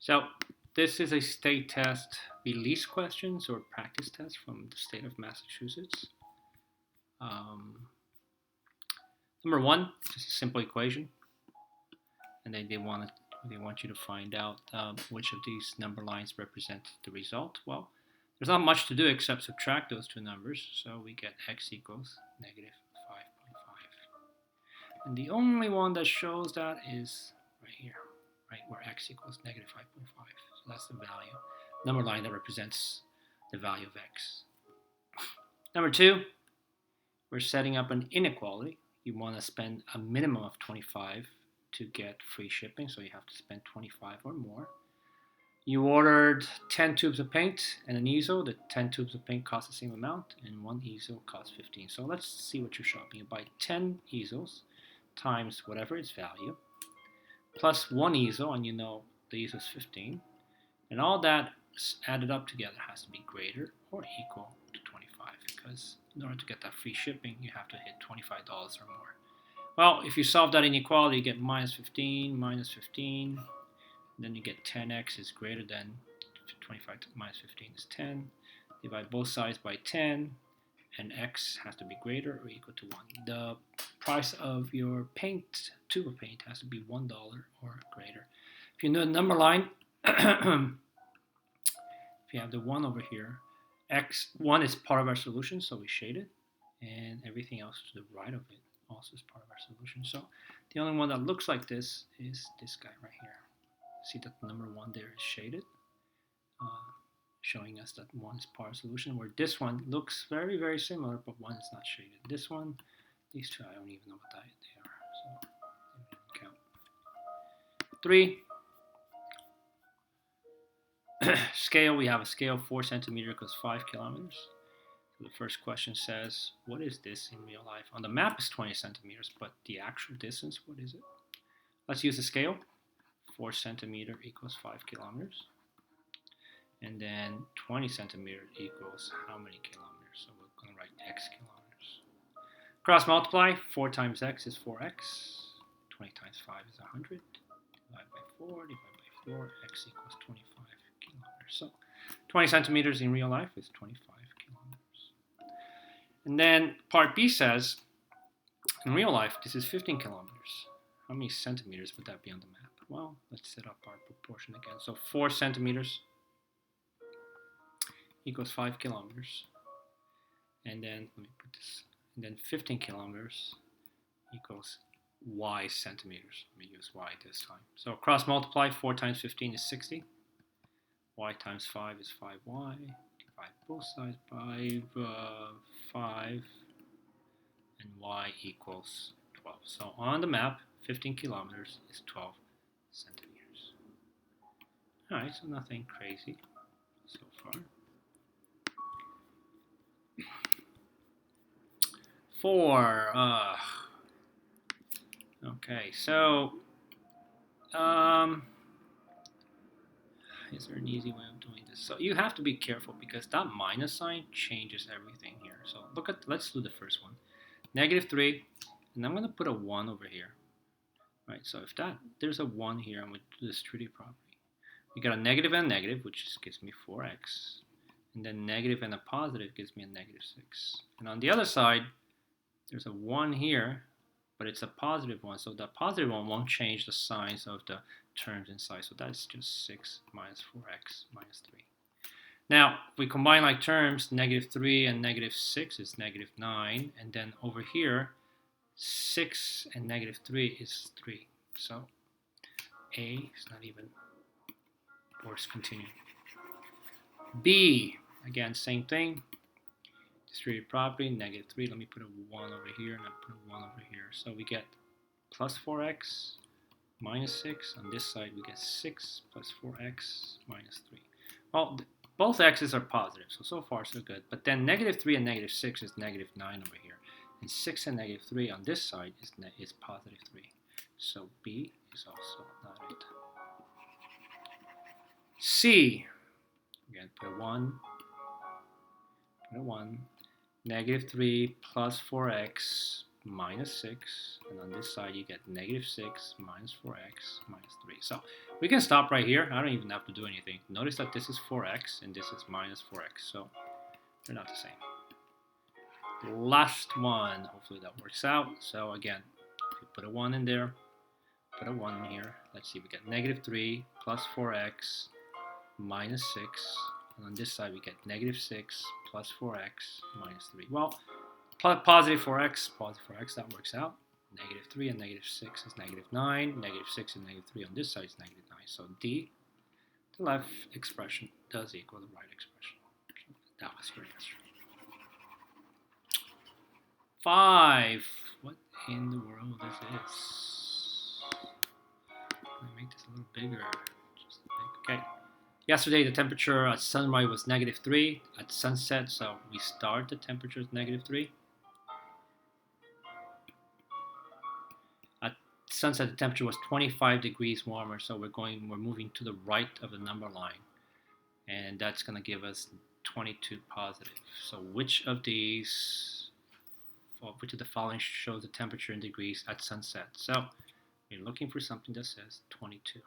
So this is a state test release questions or practice test from the state of Massachusetts. Um, Number one, just a simple equation, and they want you to find out which of these number lines represent the result. Well, there's not much to do except subtract those two numbers, so we get x equals negative 5.5. And the only one that shows that is right here, right where x equals negative 5.5. So that's the value, number line that represents the value of x. Number two, we're setting up an inequality. You want to spend a minimum of 25 to get free shipping, so you have to spend 25 or more. You ordered 10 tubes of paint and an easel. The 10 tubes of paint cost the same amount, and one easel costs 15. So let's see what you're shopping. You buy 10 easels times whatever its value, plus one easel, and you know the easel is 15. And all that added up together has to be greater or equal to 25, because in order to get that free shipping, you have to hit $25 or more. Well, if you solve that inequality, you get minus 15, minus 15. Then you get 10x is greater than 25 minus 15 is 10. Divide both sides by 10, and x has to be greater or equal to 1. The price of your paint, tube of paint, has to be $1 or greater. If you know the number line, if you have the 1 over here, x1 is part of our solution, so we shade it, and everything else to the right of it also is part of our solution. So the only one that looks like this is this guy right here. See that the number 1 there is shaded, showing us that 1 is part of the solution, where this one looks very, very similar, but 1 is not shaded. This one, these two, I don't even know what they are, so they don't count. 3. Scale, we have a scale 4 centimeters equals 5 kilometers. So the first question says, what is this in real life? On the map it's 20 centimeters, but the actual distance, what is it? Let's use the scale. 4 centimeters equals 5 kilometers. And then 20 centimeters equals how many kilometers? So we're going to write x kilometers. Cross multiply, 4 times x is 4x. 20 times 5 is 100. Divide by 4, divide by 4, x equals 25 kilometers. So 20 centimeters in real life is 25 kilometers. And then part B says, in real life, this is 15 kilometers. How many centimeters would that be on the map? Well, let's set up our proportion again. So 4 centimeters equals 5 kilometers. And then, let me put this, and then 15 kilometers equals y centimeters. Let me use y this time. So cross multiply, 4 times 15 is 60. Y times 5 is 5y. Divide both sides by 5. And y equals 12. So on the map, 15 kilometers is 12 centimeters. Alright, so nothing crazy so far. 4. Okay, so is there an easy way of doing this? So you have to be careful because that minus sign changes everything here. So let's do the first one. Negative 3, and I'm going to put a 1 over here. Right, so if there's a 1 here, I'm going to do the distributive property. We got a negative and a negative, which just gives me 4x. And then negative and a positive gives me a negative 6. And on the other side, there's a 1 here, but it's a positive 1. So the positive 1 won't change the signs of the terms inside. So that's just 6 minus 4x minus 3. Now, if we combine like terms, negative 3 and negative 6 is negative 9. And then over here, 6 and negative 3 is 3. So A is not even, or it's continuing. B, again, same thing. Distributive property, negative 3. Let me put a 1 over here, and I put a 1 over here. So we get plus 4x minus 6. On this side, we get 6 plus 4x minus 3. Well, both x's are positive, so far so good. But then negative 3 and negative 6 is negative 9 over here. And 6 and negative 3 on this side is positive 3. So B is also not it. C, again, put a 1, put a 1. Negative 3 plus 4x minus 6, and on this side you get negative 6 minus 4x minus 3. So we can stop right here. I don't even have to do anything. Notice that this is 4x and this is minus 4x, so they're not the same. Last one, hopefully that works out. So again, if you put a 1 in there, put a 1 in here, let's see, we get negative 3 plus 4x minus 6, and on this side we get negative 6 plus 4x minus 3. Well, positive 4x, that works out. Negative 3 and negative 6 is negative 9. Negative 6 and negative 3 on this side is negative 9. So D, the left expression, does equal the right expression. That was your answer. 5. What in the world is this? Let me make this a little bigger. Okay. Yesterday the temperature at sunrise was negative 3. At sunset, so we start the temperature at negative 3. At sunset the temperature was 25 degrees warmer, so we're moving to the right of the number line, and that's going to give us 22 positive. So which of the following shows the temperature in degrees at sunset? So we're looking for something that says 22.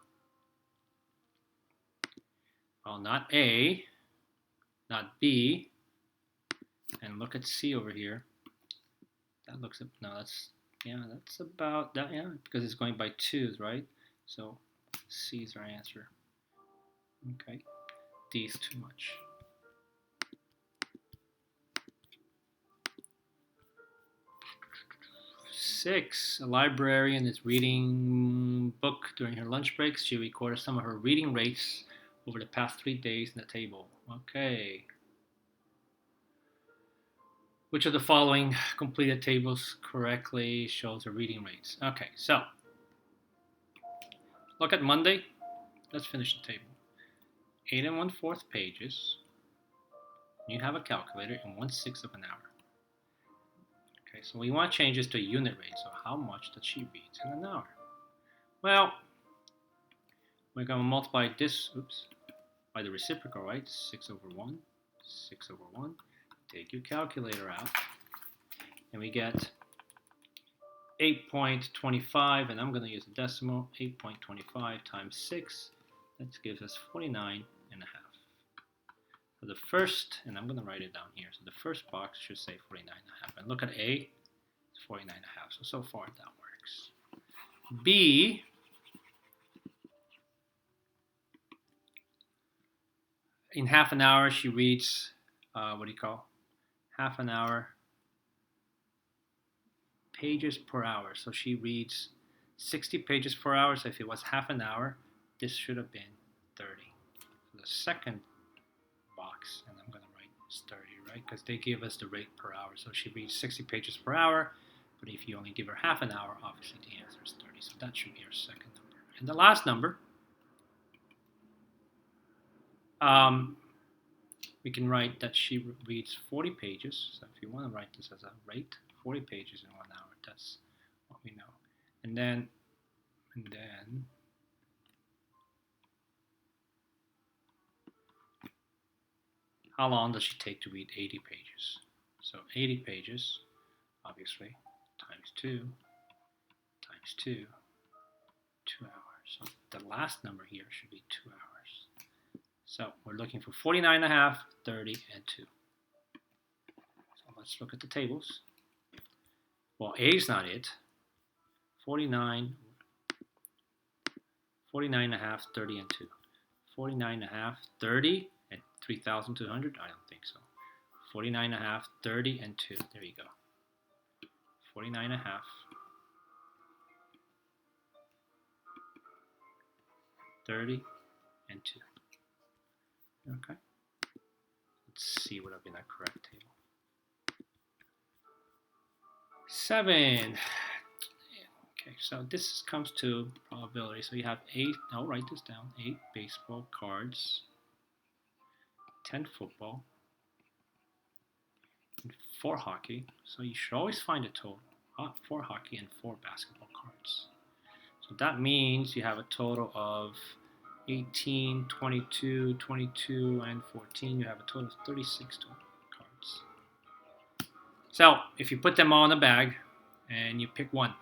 Well, not A, not B, and look at C over here. That looks up. No, that's about that. Yeah, because it's going by 2s, right? So C is our answer. Okay, D is too much. 6. A librarian is reading book during her lunch breaks. She recorded some of her reading rates over the past 3 days in the table. Okay. Which of the following completed tables correctly shows her reading rates? Okay, so look at Monday. Let's finish the table. 8 1/4 pages. You have a calculator in 1/6 of an hour. Okay, so we want to change this to a unit rate. So how much does she read in an hour? Well, we're going to multiply this, by the reciprocal, right? 6 over 1, 6 over 1. Take your calculator out, and we get 8.25, and I'm going to use a decimal. 8.25 times 6, that gives us 49 and a half. So the first, and I'm going to write it down here, so the first box should say 49 and a half. And look at A, it's 49 and a half, so far that works. B, in half an hour she reads, half an hour pages per hour. So she reads 60 pages per hour, so if it was half an hour, this should have been 30. So the second box, and I'm going to write 30, right? Because they give us the rate per hour. So she reads 60 pages per hour, but if you only give her half an hour, obviously the answer is 30. So that should be our second number. And the last number, we can write that she reads 40 pages. So if you want to write this as a rate, 40 pages in 1 hour, that's what we know. And then how long does she take to read 80 pages? So 80 pages, obviously, times 2, 2 hours. So the last number here should be 2 hours. So we're looking for 49 and a half, 30, and 2. So let's look at the tables. Well, A is not it. 49 and a half, 30, and 2. 49 and a half, 30, and 3,200? I don't think so. 49 and a half, 30, and 2. There you go. 49 and a half, 30, and 2. Okay. Let's see what I've been that correct table. 7. Okay, so this comes to probability. So you have 8, I'll write this down, 8 baseball cards, 10 football, and 4 hockey. So you should always find a total, 4 hockey and 4 basketball cards. So that means you have a total of 18, 22, 22, and 14. You have a total of 36 total cards. So if you put them all in a bag, and you pick one.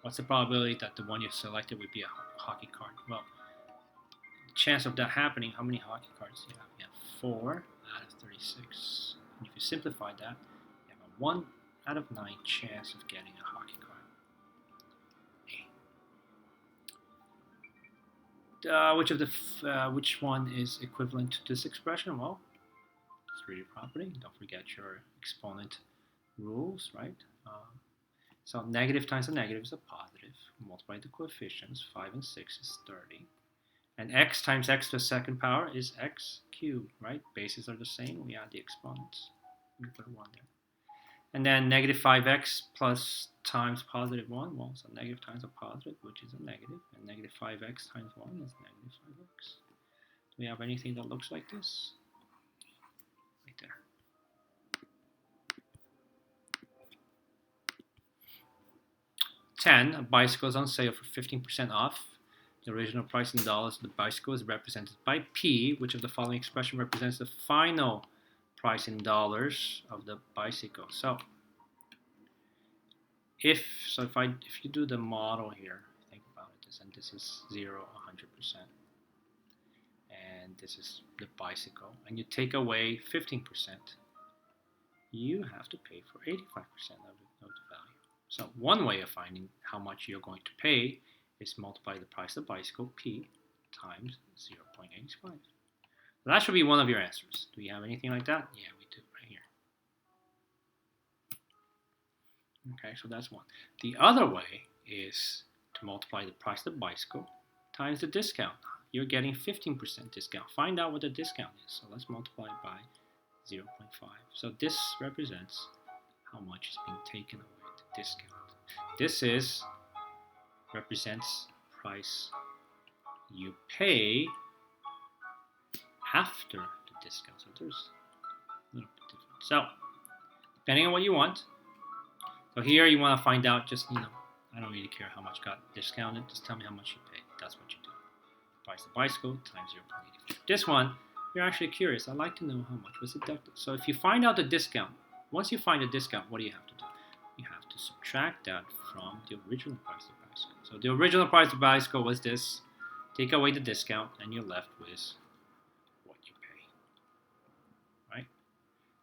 What's the probability that the one you selected would be a hockey card? Well, the chance of that happening, how many hockey cards do you have? You have 4 out of 36. And if you simplify that, you have a 1 out of 9 chance of getting a hockey card. Which one is equivalent to this expression? Well, let's read your property. Don't forget your exponent rules, right? So negative times a negative is a positive. Multiply the coefficients. 5 and 6 is 30. And x times x to the second power is x cubed, right? Bases are the same. We add the exponents. We put a 1 there. And then negative 5x plus times positive 1. Well, so negative times a positive, which is a negative. And negative 5x times 1 is negative 5x. Do we have anything that looks like this? Right there. A bicycle is on sale for 15% off. The original price in dollars of the bicycle is represented by P. Which of the following expression represents the final price in dollars of the bicycle? So if you do the model here, think about it, and this is 0, 100%, and this is the bicycle, and you take away 15%, you have to pay for 85% of the value. So one way of finding how much you're going to pay is multiply the price of the bicycle, P, times 0.85. So that should be one of your answers. Do we have anything like that? Yeah, we do right here. Okay, so that's one. The other way is to multiply the price of the bicycle times the discount. You're getting 15% discount. Find out what the discount is. So let's multiply it by 0.5. So this represents how much is being taken away, the discount. This represents price you pay after the discount. So there's a little bit different. So depending on what you want. So here you want to find out just, I don't really care how much got discounted. Just tell me how much you paid. That's what you do. Price of bicycle times 0.85. This one, you're actually curious. I'd like to know how much was deducted. So if you find out the discount, once you find the discount, what do you have to do? You have to subtract that from the original price of the bicycle. So the original price of the bicycle was this. Take away the discount, and you're left with what you pay. Right?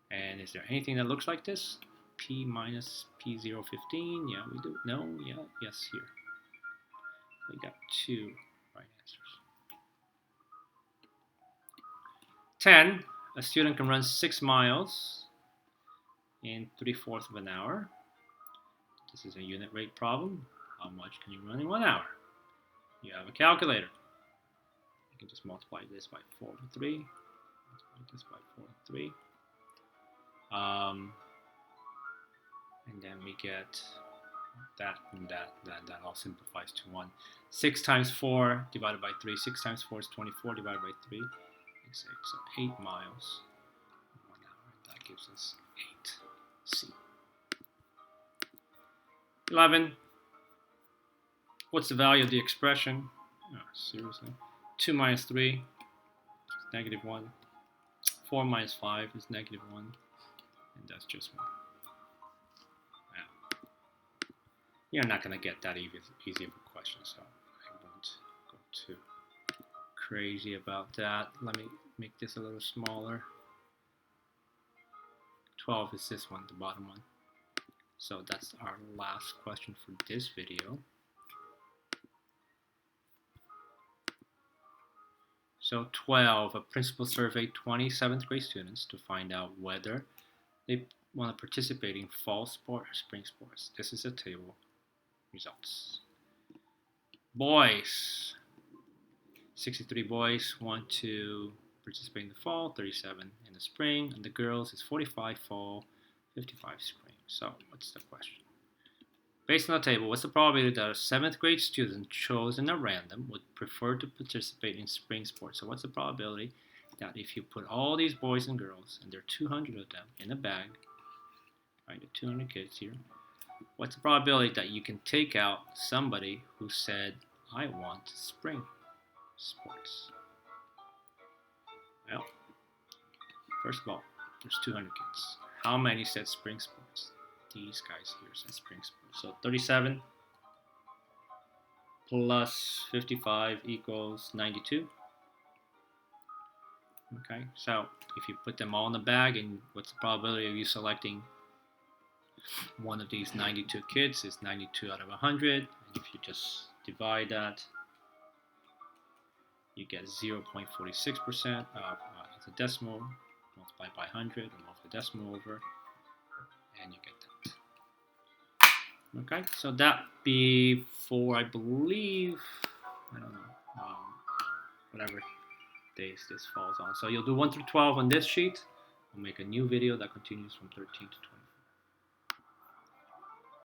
And is there anything that looks like this? P minus P015. Yeah, we do. No, yeah, yes, here. We got 2 right answers. 10. A student can run 6 miles in 3/4 of an hour. This is a unit rate problem. How much can you run in 1 hour? You have a calculator. You can just multiply this by 4 and 3. Multiply this by 4 and 3. And then we get that and that all simplifies to 1. 6 times 4 divided by 3. 6 times 4 is 24 divided by 3 is 8. So 8 miles in 1 hour. That gives us 8C. 11. What's the value of the expression? Oh, seriously. 2 minus 3 is negative 1. 4 minus 5 is negative 1. And that's just 1. Now, you're not going to get that easy of a question, so I won't go too crazy about that. Let me make this a little smaller. 12 is this one, the bottom one. So that's our last question for this video. So 12, a principal surveyed 20 7th grade students to find out whether they want to participate in fall sport or spring sports. This is a table results. Boys, 63 boys want to participate in the fall, 37 in the spring, and the girls is 45 fall, 55 spring. So what's the question? Based on the table, what's the probability that a 7th grade student chosen at random would prefer to participate in spring sports? So what's the probability that if you put all these boys and girls, and there are 200 of them in a bag, right, the 200 kids here, what's the probability that you can take out somebody who said, I want spring sports? Well, first of all, there's 200 kids. How many said spring sports? these guys here as principals. So 37 plus 55 equals 92. Okay, so if you put them all in the bag, and what's the probability of you selecting one of these 92 kids is 92 out of 100. And if you just divide that, you get 0.46% as a decimal, multiply by 100, and multiply the decimal over, and you get that. Okay, so that be for, I believe, I don't know, whatever days this falls on. So you'll do 1 through 12 on this sheet. We'll make a new video that continues from 13 to 20.